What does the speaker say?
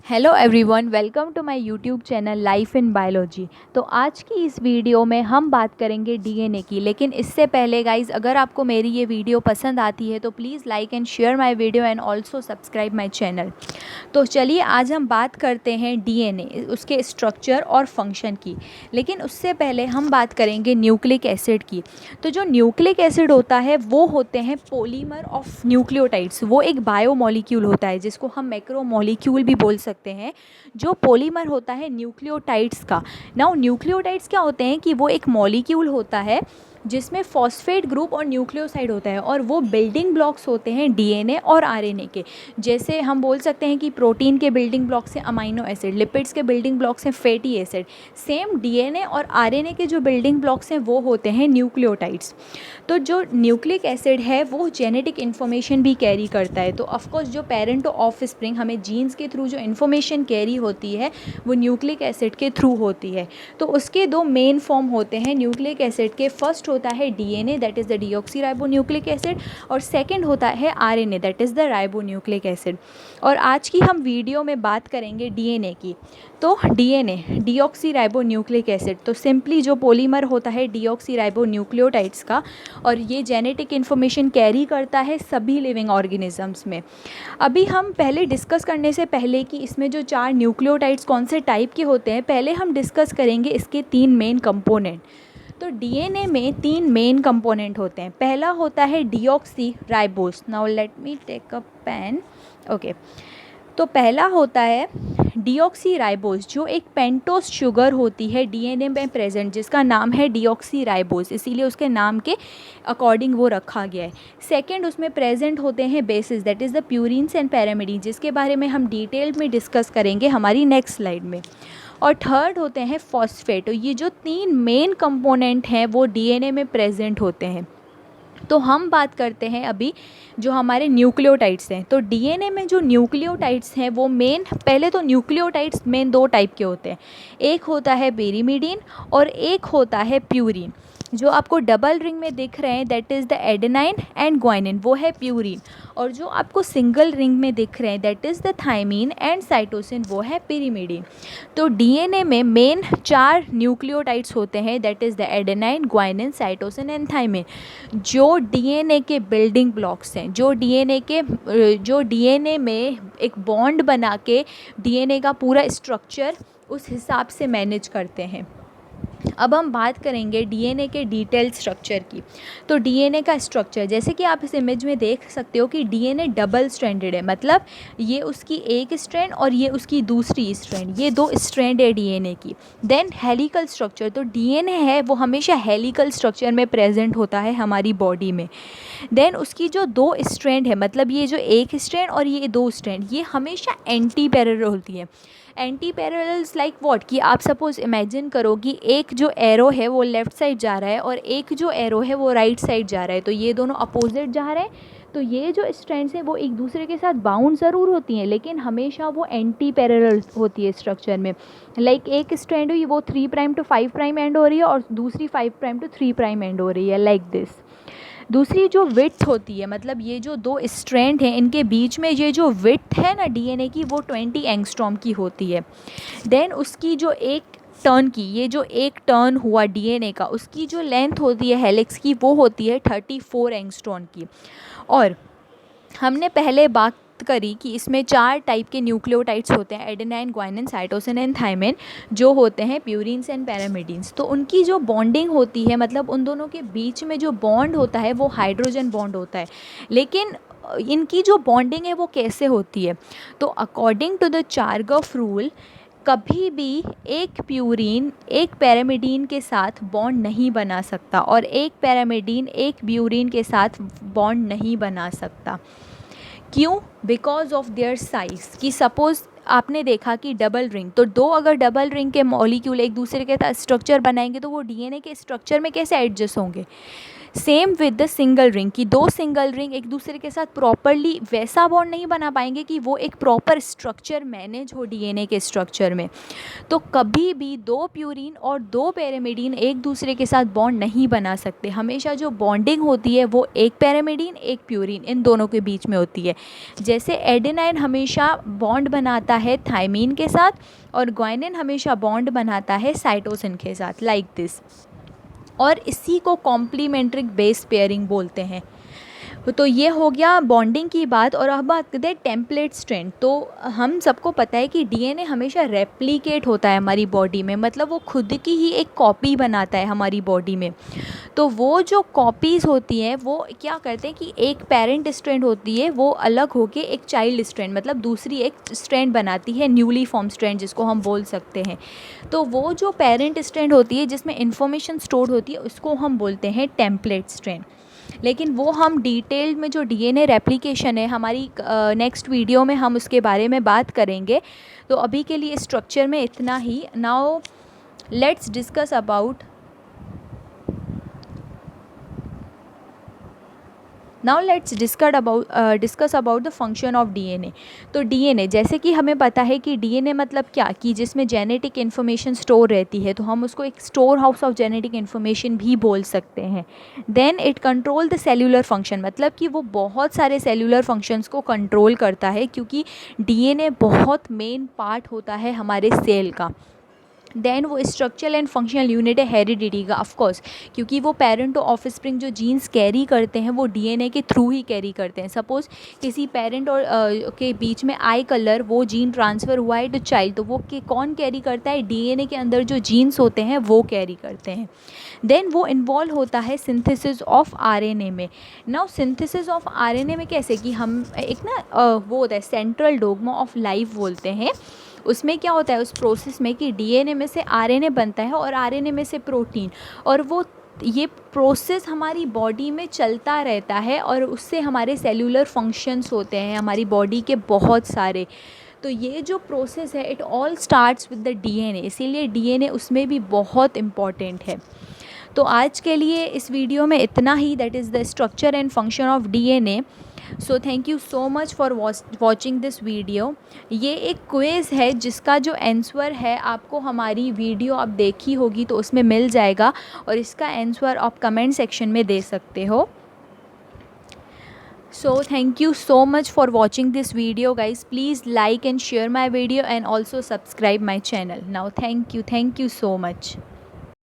Hello everyone, welcome to my YouTube channel life in biology. तो आज की इस वीडियो में हम बात करेंगे डीएनए की। लेकिन इससे पहले गाइज, अगर आपको मेरी ये वीडियो पसंद आती है तो please like and share my video and also subscribe my channel. तो चलिए आज हम बात करते हैं डीएनए, उसके स्ट्रक्चर और फंक्शन की। लेकिन उससे पहले हम बात करेंगे न्यूक्लिक एसिड की। तो जो न्यूक्लिक एसिड होता है वो होते हैं पॉलीमर ऑफ न्यूक्लियोटाइड्स। वो एक बायोमॉलिक्यूल होता है जिसको हम मैक्रोमॉलिक्यूल भी बोल सकते हैं, जो पॉलीमर होता है न्यूक्लियोटाइड्स का। नाउ न्यूक्लियोटाइड्स क्या होते हैं कि वो एक मॉलिक्यूल होता है जिसमें फॉस्फेट ग्रुप और न्यूक्लियोसाइड होता है, और वो बिल्डिंग ब्लॉक्स होते हैं डीएनए और आरएनए के। जैसे हम बोल सकते हैं कि प्रोटीन के बिल्डिंग ब्लॉक्स हैं अमाइनो एसिड, लिपिड्स के बिल्डिंग ब्लॉक्स हैं फैटी एसिड। सेम डीएनए और आरएनए के जो बिल्डिंग ब्लॉक्स हैं वो होते हैं न्यूक्लियोटाइड्स। तो जो न्यूक्लिक एसिड है वो जेनेटिक इन्फॉर्मेशन भी कैरी करता है। तो ऑफकोर्स जो पेरेंट टू ऑफ स्प्रिंग हमें जीन्स के थ्रू जो इन्फॉर्मेशन कैरी होती है वो न्यूक्लिक एसिड के थ्रू होती है। तो उसके दो मेन फॉर्म होते हैं न्यूक्लिक एसिड के। फर्स्ट होता है DNA, that is the deoxyribonucleic acid, और सेकंड होता है RNA, that is the ribonucleic acid. और आज की हम वीडियो में बात करेंगे डीएनए की। तो डीएनए डीऑक्सीराइबोन्यूक्लिक एसिड, तो सिंपली जो पॉलीमर होता है डीऑक्सीराइबोन्यूक्लियोटाइड्स का, और ये जेनेटिक इन्फॉर्मेशन कैरी करता है सभी लिविंग ऑर्गेनिजम्स में। अभी हम पहले डिस्कस करने से पहले कि इसमें जो 4 न्यूक्लियोटाइड्स कौन से टाइप के होते हैं, पहले हम डिस्कस करेंगे इसके 3 मेन कंपोनेंट। तो डीएनए में 3 मेन कंपोनेंट होते हैं। पहला होता है deoxyribose. Now let me take a pen. Okay, तो पहला होता है डीऑक्सीराइबोस, जो एक पेंटोस शुगर होती है डीएनए में प्रेजेंट, जिसका नाम है डीऑक्सीराइबोस, इसीलिए उसके नाम के अकॉर्डिंग वो रखा गया है। सेकंड, उसमें प्रेजेंट होते हैं basis, that is the purines and pyrimidine, जिसके बारे में हम डिटेल में डिस्कस करेंगे हमारी नेक्स्ट स्लाइड में। और थर्ड होते हैं फॉस्फेट। तो ये जो 3 मेन कंपोनेंट हैं वो डीएनए में प्रेजेंट होते हैं। तो हम बात करते हैं अभी जो हमारे न्यूक्लियोटाइड्स हैं। तो डीएनए में जो न्यूक्लियोटाइड्स हैं वो मेन, पहले तो न्यूक्लियोटाइड्स मेन 2 टाइप के होते हैं। एक होता है पेरीमिडीन और एक होता है प्यूरिन। जो आपको डबल रिंग में दिख रहे हैं that is the adenine and guanine, वो है प्यूरिन। और जो आपको सिंगल रिंग में दिख रहे हैं that is the thymine and cytosine, वो है पेरीमिडीन। तो डीएनए में मेन 4 न्यूक्लियोटाइड्स होते हैं, that is the adenine, guanine, cytosine and thymine, जो डीएनए के बिल्डिंग ब्लॉक्स हैं, जो डीएनए में एक बॉन्ड बना के डीएनए का पूरा स्ट्रक्चर उस हिसाब से मैनेज करते हैं। अब हम बात करेंगे डीएनए के डिटेल स्ट्रक्चर की। तो डीएनए का स्ट्रक्चर, जैसे कि आप इस इमेज में देख सकते हो कि डीएनए डबल स्ट्रैंडेड है, मतलब ये उसकी एक स्ट्रैंड और ये उसकी दूसरी स्ट्रैंड, ये 2 स्ट्रैंड है डीएनए की। देन हेलिकल स्ट्रक्चर, तो डीएनए है वो हमेशा हेलिकल स्ट्रक्चर में प्रेजेंट होता है हमारी बॉडी में। देन उसकी जो 2 स्ट्रैंड है, मतलब ये जो एक स्ट्रैंड और ये 2 स्ट्रैंड, ये हमेशा एंटी पैरेलल होती है। एंटी पैरेलल्स लाइक व्हाट, कि आप सपोज इमेजिन करो कि एक जो एरो है वो लेफ़्ट साइड जा रहा है और एक जो एरो है वो राइट साइड जा रहा है, तो ये दोनों अपोजिट जा रहे हैं। तो ये जो स्ट्रैंड्स हैं वो एक दूसरे के साथ बाउंड ज़रूर होती हैं, लेकिन हमेशा वो एंटी पैरेलल होती है स्ट्रक्चर में। लाइक एक स्ट्रैंड हुई वो 3 प्राइम टू 5 प्राइम एंड हो रही है और दूसरी 5 प्राइम टू 3 प्राइम एंड हो रही है, लाइक दिस। दूसरी जो विड्थ होती है, मतलब ये जो 2 स्ट्रैंड हैं इनके बीच में ये जो विड्थ है ना डीएनए की, वो 20 एंगस्ट्रॉम की होती है। देन उसकी जो एक टर्न की, ये जो एक टर्न हुआ डीएनए का, उसकी जो लेंथ होती है हेलिक्स की वो होती है 34 एंगस्ट्रॉम की। और हमने पहले बात करी कि इसमें 4 टाइप के न्यूक्लियोटाइड्स होते हैं, adenine, guanine, cytosine and thymine, जो होते हैं प्यूरिन्स एंड पैरामिडीन्स। तो उनकी जो बॉन्डिंग होती है, मतलब उन दोनों के बीच में जो बॉन्ड होता है वो हाइड्रोजन बॉन्ड होता है। लेकिन इनकी जो बॉन्डिंग है वो कैसे होती है, तो अकॉर्डिंग टू द चारगॉफ रूल, कभी भी एक प्यूरिन एक पैरामिडीन के साथ बॉन्ड नहीं बना सकता और एक पैरामिडीन एक प्यूरिन के साथ बॉन्ड नहीं बना सकता। क्यों? Because of their size. कि सपोज़ आपने देखा कि डबल रिंग, तो 2 अगर डबल रिंग के मॉलिक्यूल एक दूसरे के साथ स्ट्रक्चर बनाएंगे तो वो डीएनए के स्ट्रक्चर में कैसे एडजस्ट होंगे। Same with the single ring, कि दो सिंगल रिंग एक दूसरे के साथ प्रॉपरली वैसा बॉन्ड नहीं बना पाएंगे कि वो एक प्रॉपर स्ट्रक्चर मैनेज हो डीएनए के स्ट्रक्चर में। तो कभी भी दो प्यूरिन और दो पैरामिडीन एक दूसरे के साथ बॉन्ड नहीं बना सकते। हमेशा जो बॉन्डिंग होती है वो एक पैरामिडीन एक प्यूरिन इन दोनों के बीच में होती है। जैसे एडेनाइन हमेशा बॉन्ड बनाता है थायमीन के साथ और ग्वाइनिन हमेशा बॉन्ड बनाता है साइटोसिन के साथ, लाइक दिस। और इसी को कॉम्प्लीमेंट्री बेस पेयरिंग बोलते हैं। तो ये हो गया बॉन्डिंग की बात। और अब बात करते हैं टेम्पलेट स्ट्रैंड। तो हम सबको पता है कि डीएनए हमेशा रेप्लिकेट होता है हमारी बॉडी में, मतलब वो खुद की ही एक कॉपी बनाता है हमारी बॉडी में। तो वो जो कॉपीज़ होती हैं वो क्या करते हैं कि एक पेरेंट स्ट्रैंड होती है वो अलग होके एक चाइल्ड स्ट्रैंड, मतलब दूसरी एक स्ट्रैंड बनाती है, न्यूली फॉर्म स्ट्रैंड जिसको हम बोल सकते हैं। तो वो जो पेरेंट स्ट्रैंड होती है जिसमें इंफॉर्मेशन स्टोर होती है उसको हम बोलते हैं टेम्पलेट स्ट्रैंड। लेकिन वो हम डिटेल्ड में जो डीएनए रेप्लिकेशन है हमारी नेक्स्ट वीडियो में हम उसके बारे में बात करेंगे। तो अभी के लिए स्ट्रक्चर में इतना ही। Now let's discuss about discuss about the function of DNA. तो डीएनए, जैसे कि हमें पता है कि डीएनए मतलब क्या, कि जिसमें जेनेटिक इन्फॉर्मेशन स्टोर रहती है, तो हम उसको एक store house of genetic information भी बोल सकते हैं। Then it control the cellular function, मतलब कि वो बहुत सारे सेल्यूलर फंक्शंस को कंट्रोल करता है, क्योंकि डीएनए बहुत मेन पार्ट होता है हमारे सेल का। देन वो स्ट्रक्चरल एंड फंक्शनल यूनिट है हेरिडिटी का, ऑफकोर्स, क्योंकि वो पेरेंट और ऑफस्प्रिंग जो जीन्स कैरी करते हैं वो डीएनए के थ्रू ही कैरी करते हैं। सपोज़ किसी पेरेंट और के बीच में आई कलर वो जीन ट्रांसफ़र हुआ है टू चाइल्ड, तो वो कौन कैरी करता है, डीएनए के अंदर जो जीन्स होते हैं वो कैरी करते हैं। देन वो इन्वॉल्व होता है सिंथेसिस ऑफ आरएनए में। नाउ सिंथेसिस ऑफ आरएनए में कैसे, कि हम एक ना वो होता है सेंट्रल डोग्मा ऑफ लाइफ बोलते हैं। उसमें क्या होता है उस प्रोसेस में कि डीएनए में से आरएनए बनता है और आरएनए में से प्रोटीन, और वो ये प्रोसेस हमारी बॉडी में चलता रहता है और उससे हमारे सेल्यूलर फंक्शंस होते हैं हमारी बॉडी के बहुत सारे। तो ये जो प्रोसेस है it all starts with the DNA, इसीलिए डीएनए उसमें भी बहुत इम्पॉर्टेंट है। तो आज के लिए इस वीडियो में इतना ही, that is the structure and function of DNA. So thank you so much for watching this video. ये एक क्विज़ है जिसका जो आंसर है आपको हमारी वीडियो आप देखी होगी तो उसमें मिल जाएगा, और इसका आंसर आप कमेंट सेक्शन में दे सकते हो। So thank you so much for watching this video guys. Please like and share my video and also subscribe my channel. Now thank you so much.